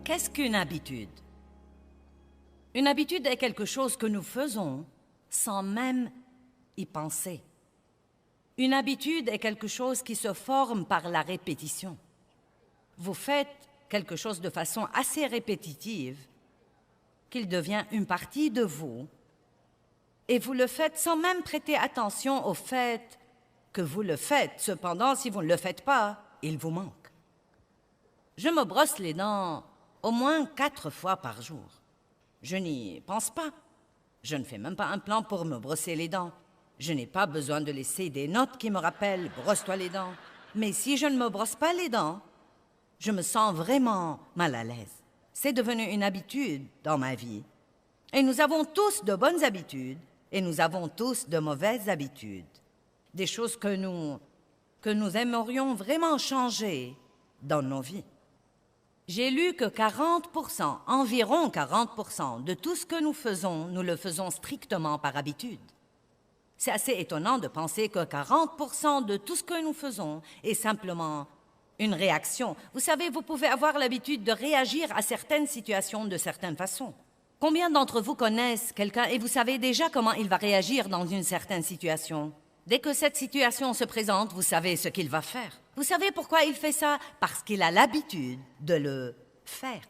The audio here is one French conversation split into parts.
Qu'est-ce qu'une habitude? Une habitude est quelque chose que nous faisons sans même y penser. Une habitude est quelque chose qui se forme par la répétition. Vous faites quelque chose de façon assez répétitive qu'il devient une partie de vous et vous le faites sans même prêter attention au fait que vous le faites. Cependant, si vous ne le faites pas, il vous manque. Je me brosse les dents au moins 4 fois par jour. Je n'y pense pas. Je ne fais même pas un plan pour me brosser les dents. Je n'ai pas besoin de laisser des notes qui me rappellent « brosse-toi les dents ». Mais si je ne me brosse pas les dents, je me sens vraiment mal à l'aise. C'est devenu une habitude dans ma vie. Et nous avons tous de bonnes habitudes et nous avons tous de mauvaises habitudes. Des choses que nous aimerions vraiment changer dans nos vies. J'ai lu que 40%, environ 40% de tout ce que nous faisons, nous le faisons strictement par habitude. C'est assez étonnant de penser que 40% de tout ce que nous faisons est simplement une réaction. Vous savez, vous pouvez avoir l'habitude de réagir à certaines situations de certaines façons. Combien d'entre vous connaissent quelqu'un et vous savez déjà comment il va réagir dans une certaine situation? Dès que cette situation se présente, vous savez ce qu'il va faire. Vous savez pourquoi il fait ça? Parce qu'il a l'habitude de le faire.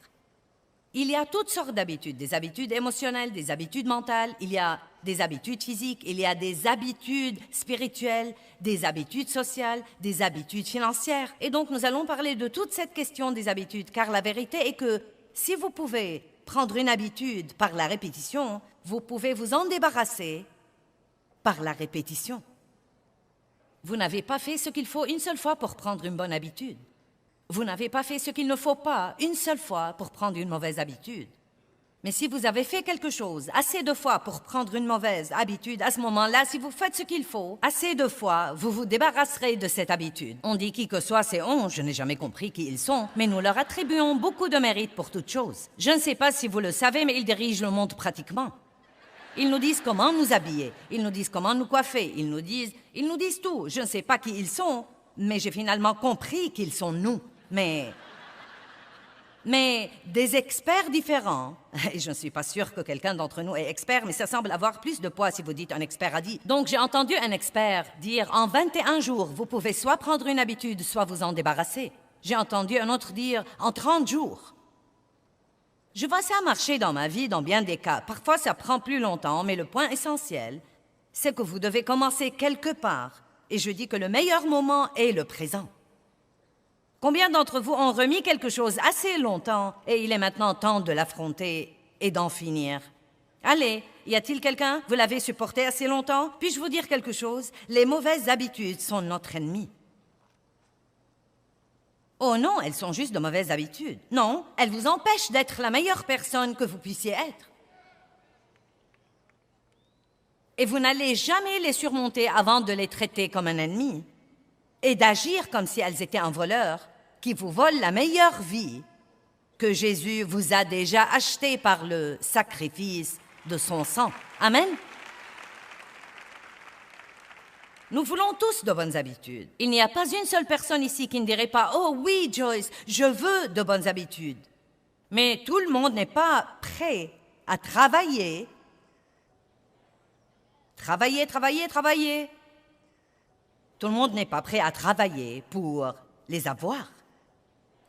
Il y a toutes sortes d'habitudes, des habitudes émotionnelles, des habitudes mentales, il y a des habitudes physiques, il y a des habitudes spirituelles, des habitudes sociales, des habitudes financières. Et donc, nous allons parler de toute cette question des habitudes, car la vérité est que si vous pouvez prendre une habitude par la répétition, vous pouvez vous en débarrasser par la répétition. Vous n'avez pas fait ce qu'il faut une seule fois pour prendre une bonne habitude. Vous n'avez pas fait ce qu'il ne faut pas une seule fois pour prendre une mauvaise habitude. Mais si vous avez fait quelque chose assez de fois pour prendre une mauvaise habitude, à ce moment-là, si vous faites ce qu'il faut assez de fois, vous vous débarrasserez de cette habitude. On dit qui que soit ces on, je n'ai jamais compris qui ils sont, mais nous leur attribuons beaucoup de mérite pour toute chose. Je ne sais pas si vous le savez, mais ils dirigent le monde pratiquement. Ils nous disent comment nous habiller, ils nous disent comment nous coiffer, ils nous disent tout. Je ne sais pas qui ils sont, mais j'ai finalement compris qu'ils sont nous. Mais des experts différents, et je ne suis pas sûre que quelqu'un d'entre nous est expert, mais ça semble avoir plus de poids si vous dites un expert a dit. Donc j'ai entendu un expert dire en 21 jours, vous pouvez soit prendre une habitude, soit vous en débarrasser. J'ai entendu un autre dire en 30 jours. Je vois ça marcher dans ma vie dans bien des cas. Parfois, ça prend plus longtemps, mais le point essentiel, c'est que vous devez commencer quelque part. Et je dis que le meilleur moment est le présent. Combien d'entre vous ont remis quelque chose assez longtemps et il est maintenant temps de l'affronter et d'en finir? Allez, y a-t-il quelqu'un? Vous l'avez supporté assez longtemps? Puis-je vous dire quelque chose? Les mauvaises habitudes sont notre ennemi. Oh non, elles sont juste de mauvaises habitudes. Non, elles vous empêchent d'être la meilleure personne que vous puissiez être. Et vous n'allez jamais les surmonter avant de les traiter comme un ennemi et d'agir comme si elles étaient un voleur qui vous vole la meilleure vie que Jésus vous a déjà achetée par le sacrifice de son sang. Amen. Nous voulons tous de bonnes habitudes. Il n'y a pas une seule personne ici qui ne dirait pas « Oh oui, Joyce, je veux de bonnes habitudes ». Mais tout le monde n'est pas prêt à travailler. Tout le monde n'est pas prêt à travailler pour les avoir.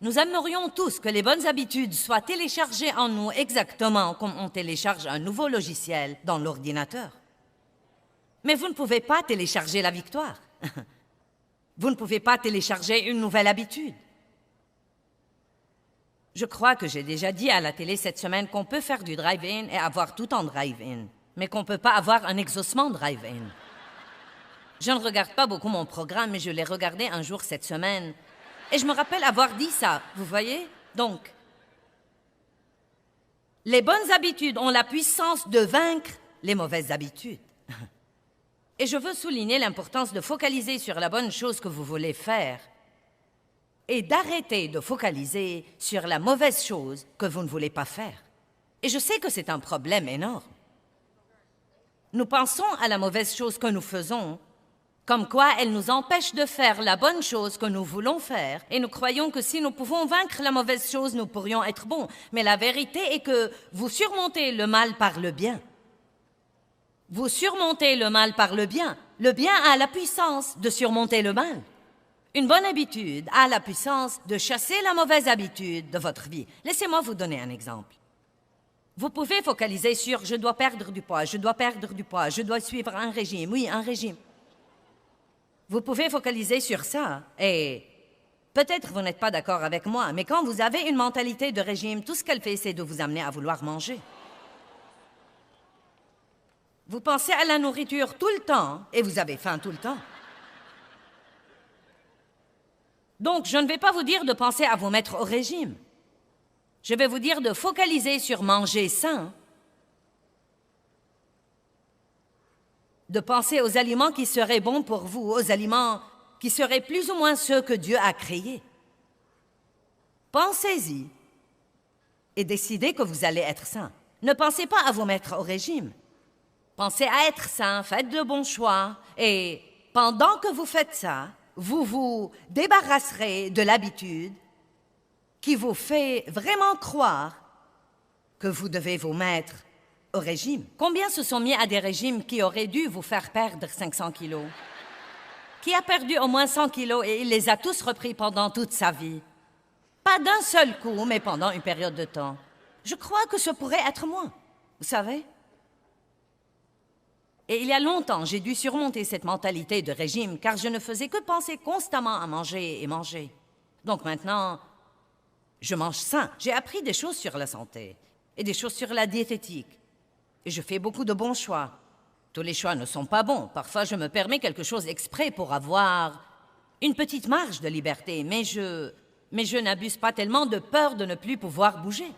Nous aimerions tous que les bonnes habitudes soient téléchargées en nous exactement comme on télécharge un nouveau logiciel dans l'ordinateur. Mais vous ne pouvez pas télécharger la victoire. Vous ne pouvez pas télécharger une nouvelle habitude. Je crois que j'ai déjà dit à la télé cette semaine qu'on peut faire du drive-in et avoir tout en drive-in, mais qu'on ne peut pas avoir un exaucement drive-in. Je ne regarde pas beaucoup mon programme, mais je l'ai regardé un jour cette semaine. Et je me rappelle avoir dit ça, vous voyez? Donc, les bonnes habitudes ont la puissance de vaincre les mauvaises habitudes. Et je veux souligner l'importance de focaliser sur la bonne chose que vous voulez faire et d'arrêter de focaliser sur la mauvaise chose que vous ne voulez pas faire. Et je sais que c'est un problème énorme. Nous pensons à la mauvaise chose que nous faisons Comme quoi, elle nous empêche de faire la bonne chose que nous voulons faire. Et nous croyons que si nous pouvons vaincre la mauvaise chose, nous pourrions être bons. Mais la vérité est que vous surmontez le mal par le bien. Vous surmontez le mal par le bien. Le bien a la puissance de surmonter le mal. Une bonne habitude a la puissance de chasser la mauvaise habitude de votre vie. Laissez-moi vous donner un exemple. Vous pouvez focaliser sur « je dois perdre du poids, je dois perdre du poids, je dois suivre un régime, oui, un régime ». Vous pouvez focaliser sur ça et peut-être vous n'êtes pas d'accord avec moi, mais quand vous avez une mentalité de régime, tout ce qu'elle fait, c'est de vous amener à vouloir manger. Vous pensez à la nourriture tout le temps et vous avez faim tout le temps. Donc, je ne vais pas vous dire de penser à vous mettre au régime. Je vais vous dire de focaliser sur manger sain, de penser aux aliments qui seraient bons pour vous, aux aliments qui seraient plus ou moins ceux que Dieu a créés. Pensez-y et décidez que vous allez être sain. Ne pensez pas à vous mettre au régime. Pensez à être sain, faites de bons choix et pendant que vous faites ça, vous vous débarrasserez de l'habitude qui vous fait vraiment croire que vous devez vous mettre au régime. Combien se sont mis à des régimes qui auraient dû vous faire perdre 500 kilos? Qui a perdu au moins 100 kilos et il les a tous repris pendant toute sa vie? Pas d'un seul coup, mais pendant une période de temps. Je crois que ce pourrait être moi, vous savez? Et il y a longtemps, j'ai dû surmonter cette mentalité de régime car je ne faisais que penser constamment à manger et manger. Donc maintenant, je mange sain. J'ai appris des choses sur la santé et des choses sur la diététique. Et je fais beaucoup de bons choix. Tous les choix ne sont pas bons. Parfois, je me permets quelque chose exprès pour avoir une petite marge de liberté, mais je n'abuse pas tellement de peur de ne plus pouvoir bouger.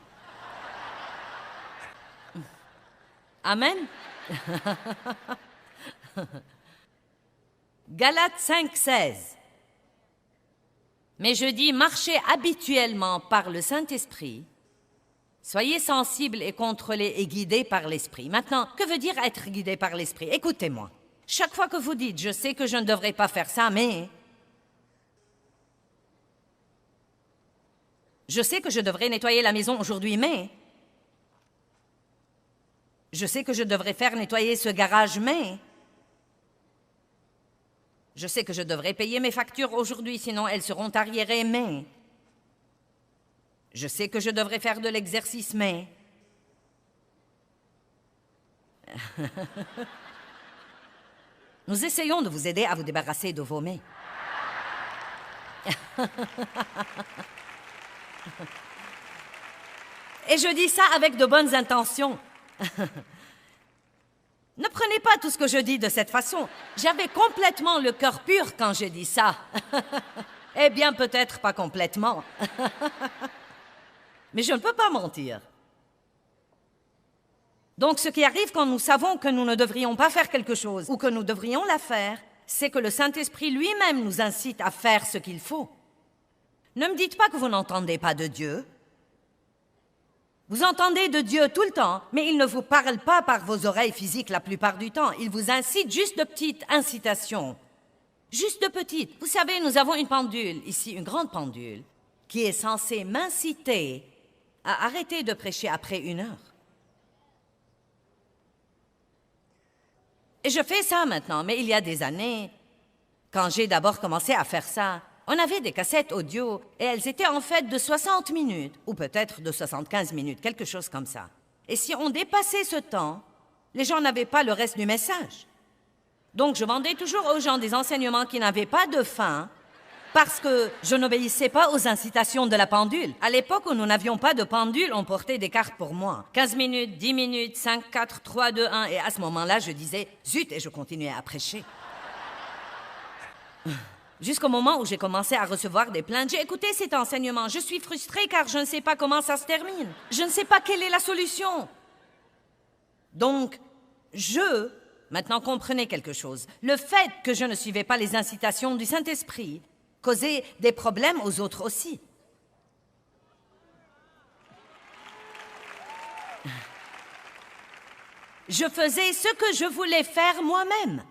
Amen. Galates 5:16. Mais je dis, marchez habituellement par le Saint-Esprit, soyez sensibles et contrôlés et guidés par l'Esprit. Maintenant, que veut dire être guidé par l'Esprit? Écoutez-moi. Chaque fois que vous dites, je sais que je ne devrais pas faire ça, mais... Je sais que je devrais nettoyer la maison aujourd'hui, mais... Je sais que je devrais faire nettoyer ce garage, mais... Je sais que je devrais payer mes factures aujourd'hui, sinon elles seront arriérées, mais... Je sais que je devrais faire de l'exercice, mais... Nous essayons de vous aider à vous débarrasser de vos mais. Et je dis ça avec de bonnes intentions. Ne prenez pas tout ce que je dis de cette façon. J'avais complètement le cœur pur quand j'ai dit ça. Eh bien, peut-être pas complètement. Mais je ne peux pas mentir. Donc, ce qui arrive quand nous savons que nous ne devrions pas faire quelque chose ou que nous devrions la faire, c'est que le Saint-Esprit lui-même nous incite à faire ce qu'il faut. Ne me dites pas que vous n'entendez pas de Dieu. Vous entendez de Dieu tout le temps, mais il ne vous parle pas par vos oreilles physiques la plupart du temps. Il vous incite juste de petites incitations. Juste de petites. Vous savez, nous avons une pendule, ici, une grande pendule, qui est censée m'inciter à arrêter de prêcher après 1 heure. Et je fais ça maintenant, mais il y a des années, quand j'ai d'abord commencé à faire ça, on avait des cassettes audio et elles étaient en fait de 60 minutes, ou peut-être de 75 minutes, quelque chose comme ça. Et si on dépassait ce temps, les gens n'avaient pas le reste du message. Donc je vendais toujours aux gens des enseignements qui n'avaient pas de fin parce que je n'obéissais pas aux incitations de la pendule. À l'époque où nous n'avions pas de pendule, on portait des cartes pour moi. 15 minutes, 10 minutes, 5, 4, 3, 2, 1. Et à ce moment-là, je disais « zut » et je continuais à prêcher. Jusqu'au moment où j'ai commencé à recevoir des plaintes. J'ai écouté cet enseignement. Je suis frustrée car je ne sais pas comment ça se termine. Je ne sais pas quelle est la solution. Donc, maintenant comprenez quelque chose. Le fait que je ne suivais pas les incitations du Saint-Esprit causait des problèmes aux autres aussi. Je faisais ce que je voulais faire moi-même.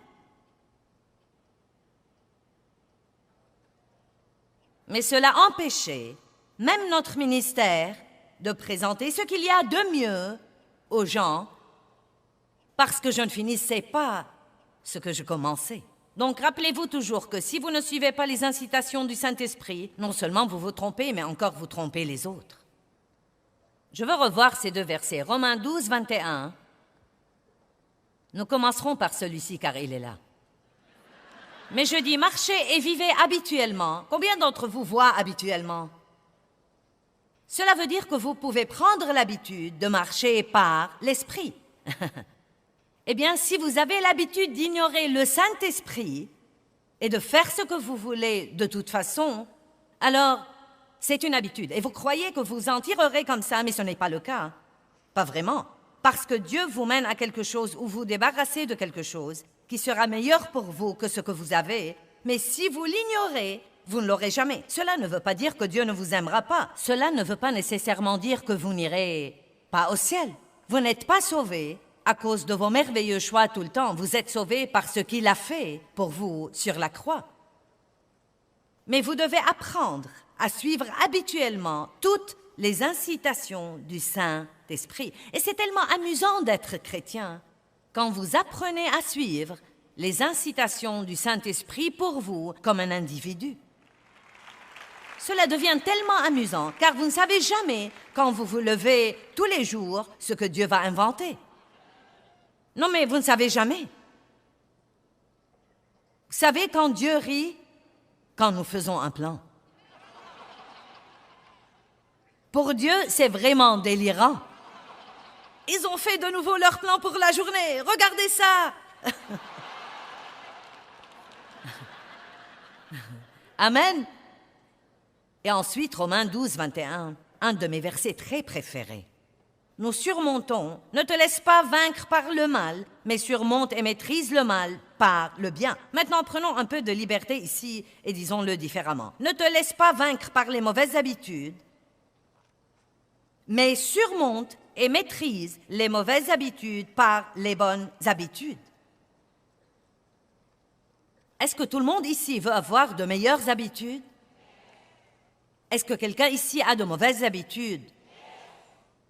Mais cela empêchait même notre ministère de présenter ce qu'il y a de mieux aux gens, parce que je ne finissais pas ce que je commençais. Donc rappelez-vous toujours que si vous ne suivez pas les incitations du Saint-Esprit, non seulement vous vous trompez, mais encore vous trompez les autres. Je veux revoir ces deux versets, Romains 12, 21. Nous commencerons par celui-ci car il est là. Mais je dis, marchez et vivez habituellement. Combien d'entre vous voient habituellement? Cela veut dire que vous pouvez prendre l'habitude de marcher par l'Esprit. Eh bien, si vous avez l'habitude d'ignorer le Saint-Esprit et de faire ce que vous voulez de toute façon, alors c'est une habitude. Et vous croyez que vous en tirerez comme ça, mais ce n'est pas le cas. Pas vraiment. Parce que Dieu vous mène à quelque chose ou vous débarrassez de quelque chose qui sera meilleur pour vous que ce que vous avez. Mais si vous l'ignorez, vous ne l'aurez jamais. Cela ne veut pas dire que Dieu ne vous aimera pas. Cela ne veut pas nécessairement dire que vous n'irez pas au ciel. Vous n'êtes pas sauvés à cause de vos merveilleux choix tout le temps. Vous êtes sauvés par ce qu'il a fait pour vous sur la croix. Mais vous devez apprendre à suivre habituellement toutes les incitations du Saint-Esprit. Et c'est tellement amusant d'être chrétien quand vous apprenez à suivre les incitations du Saint-Esprit pour vous comme un individu. Cela devient tellement amusant, car vous ne savez jamais, quand vous vous levez tous les jours, ce que Dieu va inventer. Non, mais vous ne savez jamais. Vous savez quand Dieu rit? Quand nous faisons un plan. Pour Dieu, c'est vraiment délirant. Ils ont fait de nouveau leur plan pour la journée. Regardez ça! Amen. Et ensuite, Romains 12, 21, un de mes versets très préférés. Nous surmontons, ne te laisse pas vaincre par le mal, mais surmonte et maîtrise le mal par le bien. Maintenant, prenons un peu de liberté ici et disons-le différemment. Ne te laisse pas vaincre par les mauvaises habitudes, mais surmonte et maîtrise les mauvaises habitudes par les bonnes habitudes. Est-ce que tout le monde ici veut avoir de meilleures habitudes? Est-ce que quelqu'un ici a de mauvaises habitudes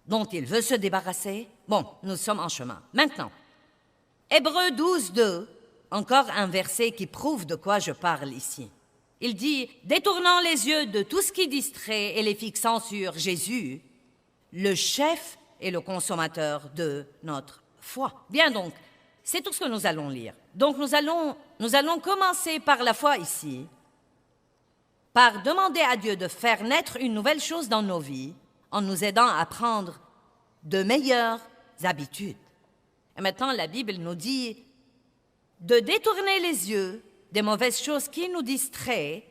dont il veut se débarrasser? Bon, nous sommes en chemin. Maintenant, Hébreux 12, 2, encore un verset qui prouve de quoi je parle ici. Il dit « Détournant les yeux de tout ce qui distrait et les fixant sur Jésus, le chef et le consommateur de notre foi. » Bien donc, c'est tout ce que nous allons lire. Donc nous allons commencer par la foi ici, par demander à Dieu de faire naître une nouvelle chose dans nos vies en nous aidant à prendre de meilleures habitudes. Et maintenant, la Bible nous dit de détourner les yeux des mauvaises choses qui nous distraient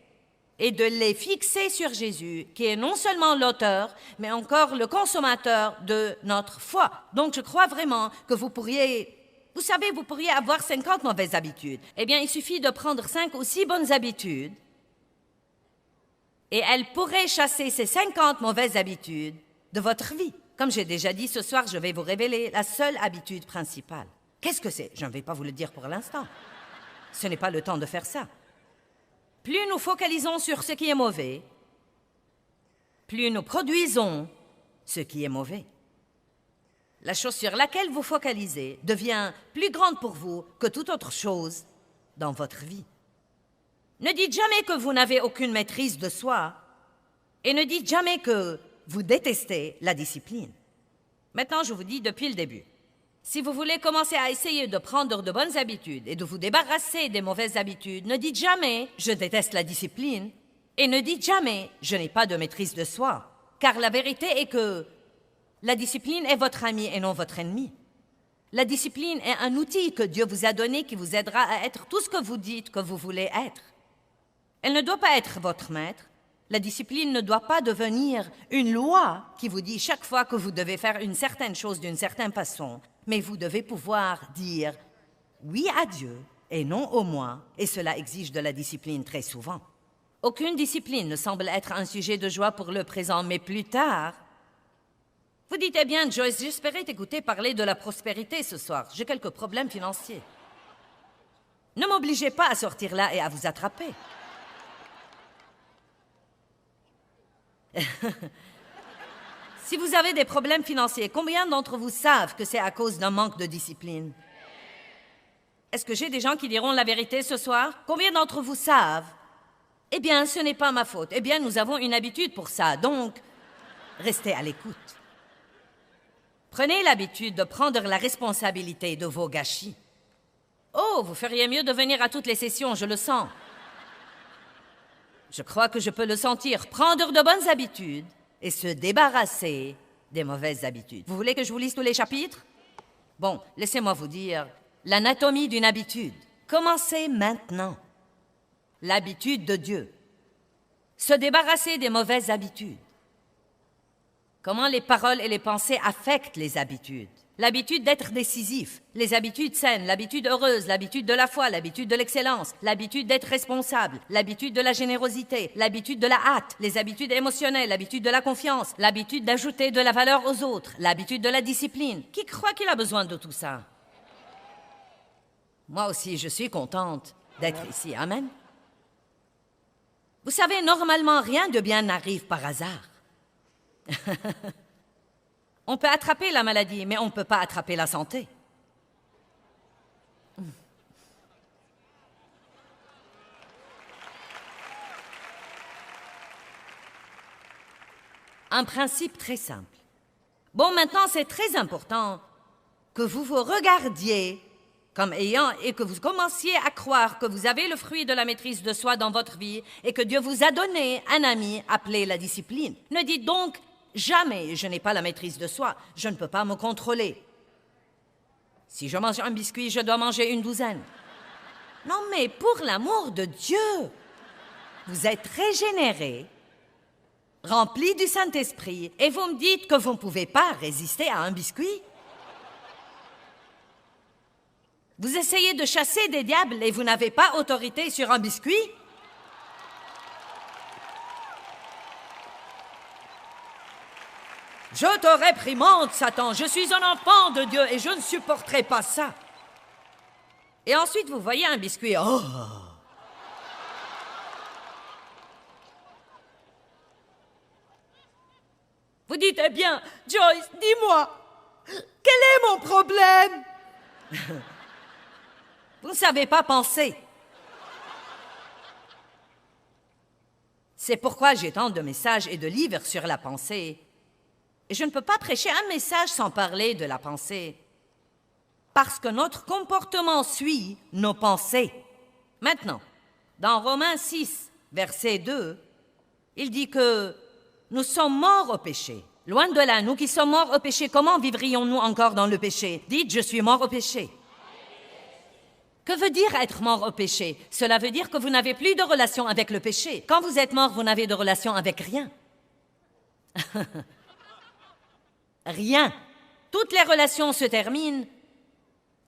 et de les fixer sur Jésus, qui est non seulement l'auteur, mais encore le consommateur de notre foi. Donc, je crois vraiment que vous pourriez avoir 50 mauvaises habitudes. Eh bien, il suffit de prendre 5 ou 6 bonnes habitudes et elles pourraient chasser ces 50 mauvaises habitudes de votre vie. Comme j'ai déjà dit, ce soir, je vais vous révéler la seule habitude principale. Qu'est-ce que c'est? Je ne vais pas vous le dire pour l'instant. Ce n'est pas le temps de faire ça. Plus nous focalisons sur ce qui est mauvais, plus nous produisons ce qui est mauvais. La chose sur laquelle vous focalisez devient plus grande pour vous que toute autre chose dans votre vie. Ne dites jamais que vous n'avez aucune maîtrise de soi et ne dites jamais que vous détestez la discipline. Maintenant, je vous dis depuis le début, si vous voulez commencer à essayer de prendre de bonnes habitudes et de vous débarrasser des mauvaises habitudes, ne dites jamais « je déteste la discipline » et ne dites jamais « je n'ai pas de maîtrise de soi ». Car la vérité est que la discipline est votre ami et non votre ennemi. La discipline est un outil que Dieu vous a donné qui vous aidera à être tout ce que vous dites que vous voulez être. Elle ne doit pas être votre maître. La discipline ne doit pas devenir une loi qui vous dit chaque fois que vous devez faire une certaine chose d'une certaine façon, mais vous devez pouvoir dire oui à Dieu et non au moi, et cela exige de la discipline très souvent. Aucune discipline ne semble être un sujet de joie pour le présent, mais plus tard, vous dites, eh bien, Joyce, j'espérais t'écouter parler de la prospérité ce soir. J'ai quelques problèmes financiers. Ne m'obligez pas à sortir là et à vous attraper. Si vous avez des problèmes financiers, combien d'entre vous savent que c'est à cause d'un manque de discipline? Est-ce que j'ai des gens qui diront la vérité ce soir? Combien d'entre vous savent? Eh bien, ce n'est pas ma faute. Eh bien, nous avons une habitude pour ça, donc restez à l'écoute. Prenez l'habitude de prendre la responsabilité de vos gâchis. Oh, vous feriez mieux de venir à toutes les sessions, je le sens. Je crois que je peux le sentir. Prendre de bonnes habitudes et se débarrasser des mauvaises habitudes. Vous voulez que je vous lise tous les chapitres? Bon, laissez-moi vous dire l'anatomie d'une habitude. Commencez maintenant. L'habitude de Dieu. Se débarrasser des mauvaises habitudes. Comment les paroles et les pensées affectent les habitudes. L'habitude d'être décisif, les habitudes saines, l'habitude heureuse, l'habitude de la foi, l'habitude de l'excellence, l'habitude d'être responsable, l'habitude de la générosité, l'habitude de la hâte, les habitudes émotionnelles, l'habitude de la confiance, l'habitude d'ajouter de la valeur aux autres, l'habitude de la discipline. Qui croit qu'il a besoin de tout ça? Moi aussi, je suis contente d'être ici. Amen. Vous savez, normalement, rien de bien n'arrive par hasard. On peut attraper la maladie, mais on ne peut pas attraper la santé. Un principe très simple. Bon, maintenant, c'est très important que vous vous regardiez comme ayant et que vous commenciez à croire que vous avez le fruit de la maîtrise de soi dans votre vie et que Dieu vous a donné un ami appelé la discipline. Ne dites donc jamais, je n'ai pas la maîtrise de soi, je ne peux pas me contrôler. Si je mange un biscuit, je dois manger une douzaine. Non, mais pour l'amour de Dieu, vous êtes régénéré, rempli du Saint-Esprit, et vous me dites que vous ne pouvez pas résister à un biscuit? Vous essayez de chasser des diables et vous n'avez pas autorité sur un biscuit? Je te réprimande, Satan, je suis un enfant de Dieu et je ne supporterai pas ça. Et ensuite, vous voyez un biscuit. Oh! Vous dites, eh bien, Joyce, dis-moi, quel est mon problème? Vous ne savez pas penser. C'est pourquoi j'ai tant de messages et de livres sur la pensée. Et je ne peux pas prêcher un message sans parler de la pensée. Parce que notre comportement suit nos pensées. Maintenant, dans Romains 6, verset 2, il dit que nous sommes morts au péché. Loin de là, nous qui sommes morts au péché, comment vivrions-nous encore dans le péché? Dites, je suis mort au péché. Que veut dire être mort au péché? Cela veut dire que vous n'avez plus de relation avec le péché. Quand vous êtes mort, vous n'avez de relation avec rien. Rien. Toutes les relations se terminent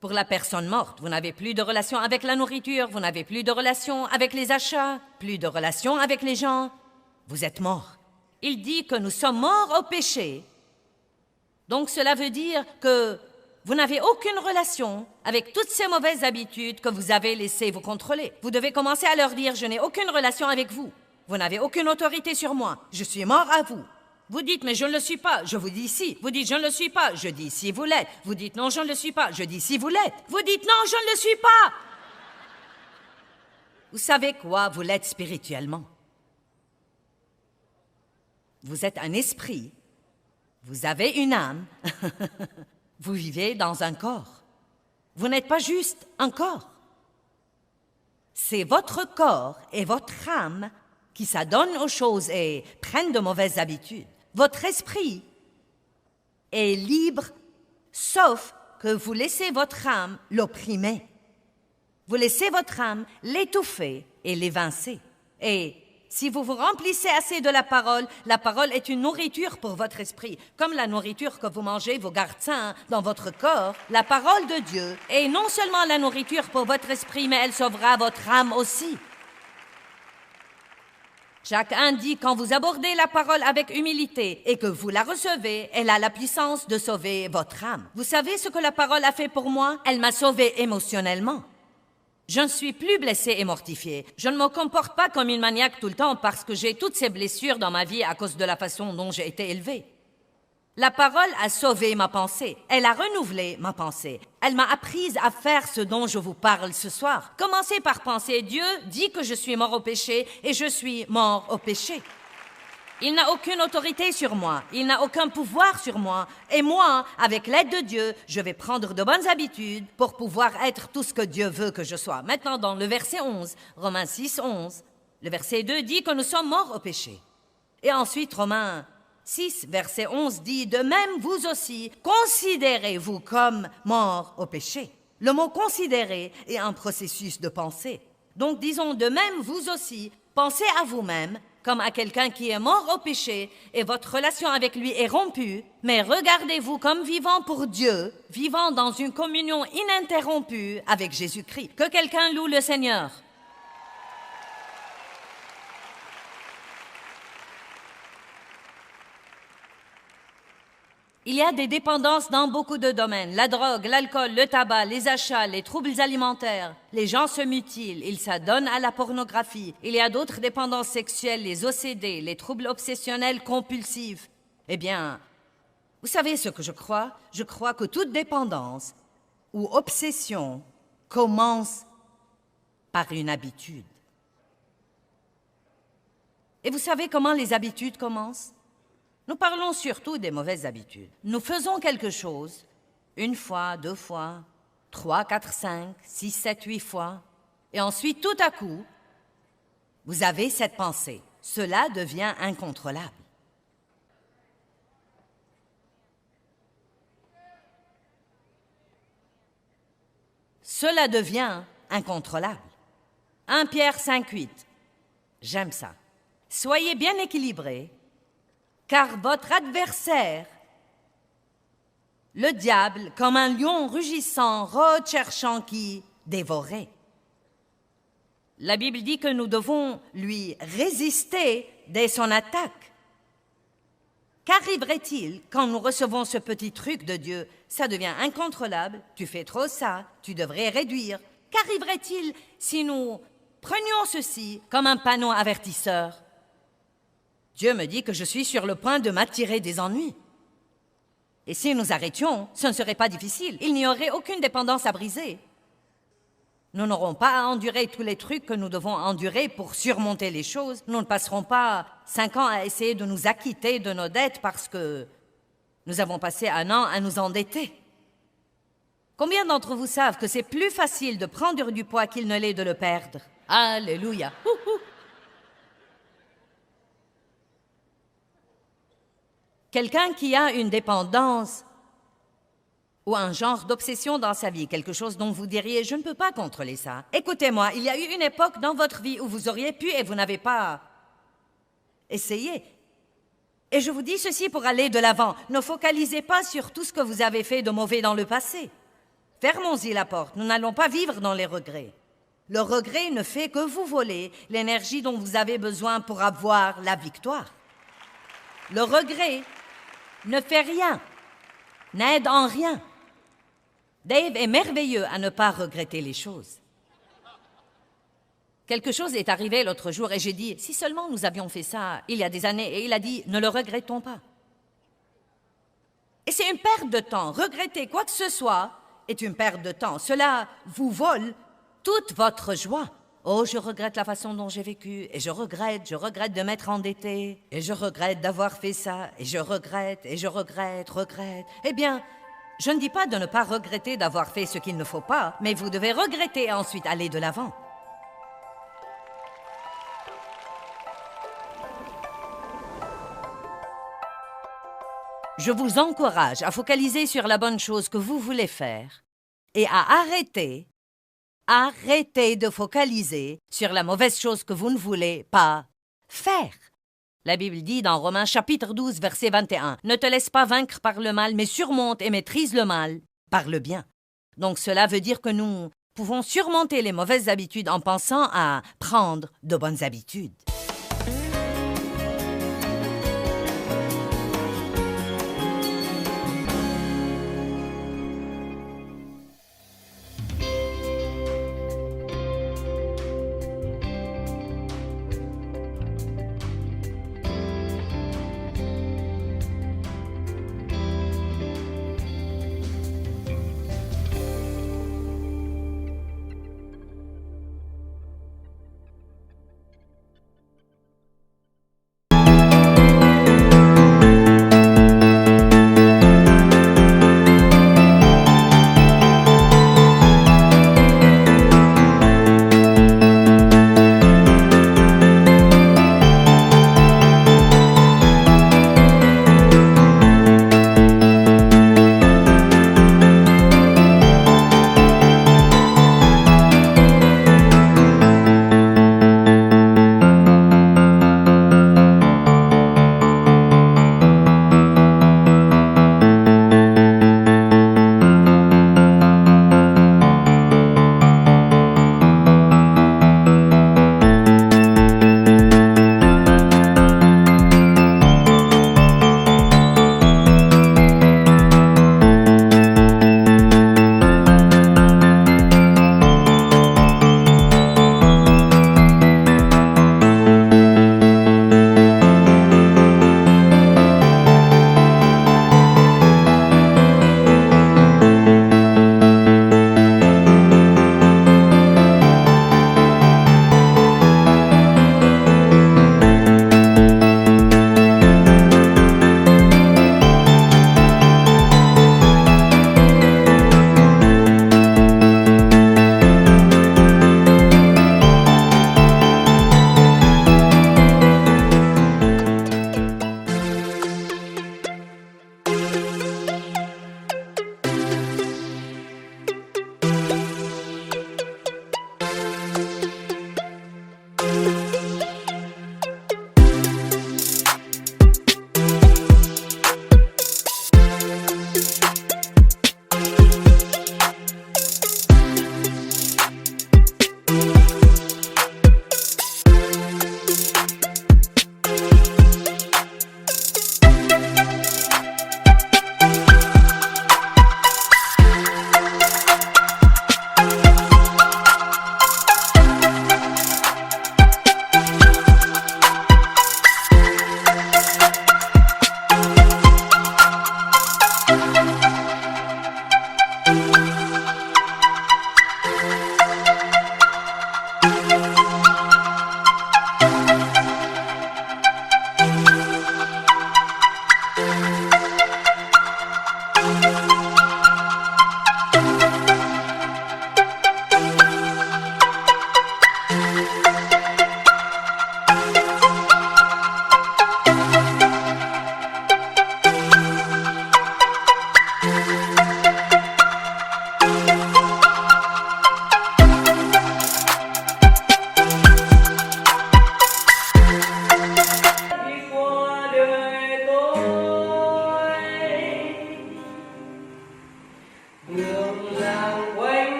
pour la personne morte. Vous n'avez plus de relation avec la nourriture, vous n'avez plus de relation avec les achats, plus de relation avec les gens. Vous êtes mort. Il dit que nous sommes morts au péché. Donc cela veut dire que vous n'avez aucune relation avec toutes ces mauvaises habitudes que vous avez laissées vous contrôler. Vous devez commencer à leur dire « Je n'ai aucune relation avec vous. Vous n'avez aucune autorité sur moi. Je suis mort à vous. » Vous dites « Mais je ne le suis pas. » Je vous dis « Si. » Vous dites « Je ne le suis pas. » Je dis « Si vous l'êtes. » Vous dites « Non, je ne le suis pas. » Je dis « Si vous l'êtes. » Vous dites « Non, je ne le suis pas. » Vous savez quoi? Vous l'êtes spirituellement. Vous êtes un esprit. Vous avez une âme. Vous vivez dans un corps. Vous n'êtes pas juste un corps. C'est votre corps et votre âme qui s'adonnent aux choses et prennent de mauvaises habitudes. Votre esprit est libre, sauf que vous laissez votre âme l'opprimer. Vous laissez votre âme l'étouffer et l'évincer. Et si vous vous remplissez assez de la parole est une nourriture pour votre esprit. Comme la nourriture que vous mangez vous garde sain dans votre corps, la parole de Dieu est non seulement la nourriture pour votre esprit, mais elle sauvera votre âme aussi. Jacques 1 dit, quand vous abordez la parole avec humilité et que vous la recevez, elle a la puissance de sauver votre âme. Vous savez ce que la parole a fait pour moi? Elle m'a sauvé émotionnellement. Je ne suis plus blessée et mortifiée. Je ne me comporte pas comme une maniaque tout le temps parce que j'ai toutes ces blessures dans ma vie à cause de la façon dont j'ai été élevée. La parole a sauvé ma pensée. Elle a renouvelé ma pensée. Elle m'a apprise à faire ce dont je vous parle ce soir. Commencez par penser, Dieu dit que je suis mort au péché et je suis mort au péché. Il n'a aucune autorité sur moi, il n'a aucun pouvoir sur moi. Et moi, avec l'aide de Dieu, je vais prendre de bonnes habitudes pour pouvoir être tout ce que Dieu veut que je sois. Maintenant, dans le verset 11, Romains 6, 11, le verset 2 dit que nous sommes morts au péché. Et ensuite, Romains 6, verset 11 dit, « De même, vous aussi, considérez-vous comme morts au péché. » Le mot « considérer » est un processus de pensée. Donc, disons, de même, vous aussi, pensez à vous-même comme à quelqu'un qui est mort au péché et votre relation avec lui est rompue, mais regardez-vous comme vivant pour Dieu, vivant dans une communion ininterrompue avec Jésus-Christ. Que quelqu'un loue le Seigneur. Il y a des dépendances dans beaucoup de domaines. La drogue, l'alcool, le tabac, les achats, les troubles alimentaires. Les gens se mutilent, ils s'adonnent à la pornographie. Il y a d'autres dépendances sexuelles, les OCD, les troubles obsessionnels compulsifs. Eh bien, vous savez ce que je crois? Je crois que toute dépendance ou obsession commence par une habitude. Et vous savez comment les habitudes commencent? Nous parlons surtout des mauvaises habitudes. Nous faisons quelque chose, 1 fois, 2 fois, 3, 4, 5, 6, 7, 8 fois. Et ensuite, tout à coup, vous avez cette pensée. Cela devient incontrôlable. Cela devient incontrôlable. 1 Pierre 5, 8. J'aime ça. Soyez bien équilibrés, car votre adversaire, le diable, comme un lion rugissant, recherchant qui dévorer. La Bible dit que nous devons lui résister dès son attaque. Qu'arriverait-il quand nous recevons ce petit truc de Dieu? Ça devient incontrôlable, tu fais trop ça, tu devrais réduire. Qu'arriverait-il si nous prenions ceci comme un panneau avertisseur? Dieu me dit que je suis sur le point de m'attirer des ennuis. Et si nous arrêtions, ce ne serait pas difficile. Il n'y aurait aucune dépendance à briser. Nous n'aurons pas à endurer tous les trucs que nous devons endurer pour surmonter les choses. Nous ne passerons pas 5 ans à essayer de nous acquitter de nos dettes parce que nous avons passé 1 an à nous endetter. Combien d'entre vous savent que c'est plus facile de prendre du poids qu'il ne l'est de le perdre? Alléluia! Quelqu'un qui a une dépendance ou un genre d'obsession dans sa vie, quelque chose dont vous diriez « je ne peux pas contrôler ça ». Écoutez-moi, il y a eu une époque dans votre vie où vous auriez pu et vous n'avez pas essayé. Et je vous dis ceci pour aller de l'avant. Ne focalisez pas sur tout ce que vous avez fait de mauvais dans le passé. Fermons-y la porte, nous n'allons pas vivre dans les regrets. Le regret ne fait que vous voler l'énergie dont vous avez besoin pour avoir la victoire. Le regret ne fait rien, n'aide en rien. Dave est merveilleux à ne pas regretter les choses. Quelque chose est arrivé l'autre jour et j'ai dit, si seulement nous avions fait ça il y a des années, et il a dit, ne le regrettons pas. Et c'est une perte de temps. Regretter quoi que ce soit est une perte de temps. Cela vous vole toute votre joie. Oh, je regrette la façon dont j'ai vécu, et je regrette de m'être endettée, et je regrette d'avoir fait ça, et je regrette. Eh bien, je ne dis pas de ne pas regretter d'avoir fait ce qu'il ne faut pas, mais vous devez regretter et ensuite aller de l'avant. Je vous encourage à focaliser sur la bonne chose que vous voulez faire et à arrêtez de focaliser sur la mauvaise chose que vous ne voulez pas faire. La Bible dit dans Romains chapitre 12, verset 21, « Ne te laisse pas vaincre par le mal, mais surmonte et maîtrise le mal par le bien. » Donc cela veut dire que nous pouvons surmonter les mauvaises habitudes en pensant à prendre de bonnes habitudes.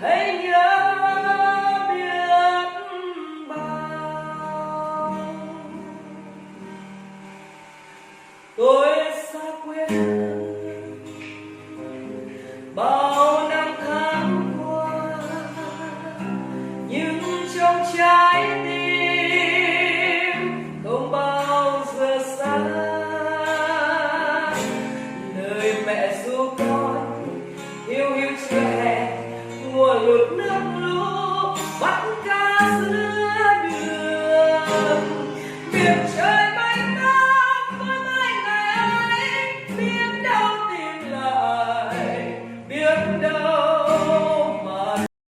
règne